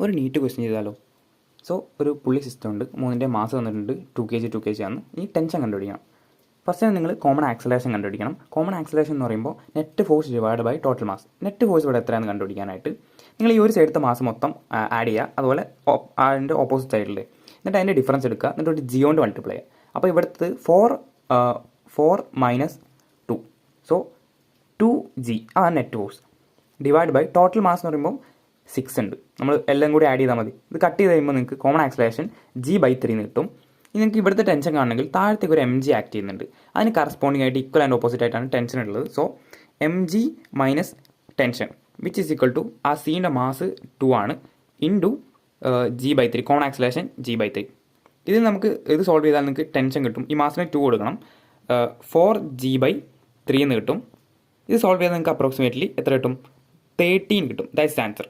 ഒരു NEET question ചെയ്താലോ? So ഒരു പുള്ളി സിസ്റ്റം ഉണ്ട്, 3ൻ്റെ മാസ് വന്നിട്ടുണ്ട് 2 kg ആണ്. ഈ ടെൻഷൻ കണ്ടുപിടിക്കണം. ഫസ്റ്റ് നിങ്ങൾ കോമൺ ആക്സലേഷൻ കണ്ടുപിടിക്കണം. കോമൺ ആക്സലേഷൻ എന്ന് പറയുമ്പോൾ net force divide by total mass. Net force ഇവിടെ എത്രയാണെന്ന് കണ്ടുപിടിക്കാനായിട്ട് നിങ്ങൾ ഈ ഒരു സൈഡത്തെ മാസ് മൊത്തം ആഡ് ചെയ്യുക, അതുപോലെ അതിൻ്റെ ഓപ്പോസിറ്റ് സൈഡിൽ, എന്നിട്ട് അതിൻ്റെ ഡിഫറൻസ് എടുക്കുക, എന്നിട്ട് ഒരു ജി കൊണ്ട് മൾട്ടിപ്ലൈ ചെയ്യുക. അപ്പോൾ ഇവിടുത്തെ 4 മൈനസ് 2, സോ 2g ആ net force divide by total mass എന്ന് പറയുമ്പോൾ 6 ഉണ്ട്. നമ്മൾ എല്ലാം കൂടി ആഡ് ചെയ്താൽ മതി. ഇത് കട്ട് ചെയ്ത് കഴിയുമ്പോൾ നിങ്ങൾക്ക് കോമൺ ആക്സലേഷൻ g/3 എന്ന് കിട്ടും. ഇനി നിങ്ങൾക്ക് ഇവിടുത്തെ ടെൻഷൻ കാണണമെങ്കിൽ താഴത്തേക്ക് ഒരു mg ആക്ട് ചെയ്യുന്നുണ്ട്. അതിന് കറസ്പോണ്ടിങ് ആയിട്ട് ഈക്വൽ ആൻഡ് ഓപ്പോസിറ്റ് ആയിട്ടാണ് ടെൻഷൻ ഉള്ളത്. So mg minus tension which is equal to ആ സീൻ്റെ മാസ് 2 ആണ് into g/3, common acceleration g/3. ഇതിൽ നമുക്ക് ഇത് സോൾവ് ചെയ്താൽ നിങ്ങൾക്ക് ടെൻഷൻ കിട്ടും. ഈ മാസിന് 2 കൊടുക്കണം, 4g/3 എന്ന് കിട്ടും. ഇത് സോൾവ് ചെയ്താൽ നിങ്ങൾക്ക് അപ്രോക്സിമേറ്റ്ലി എത്ര കിട്ടും? 13 കിട്ടും. That's answer.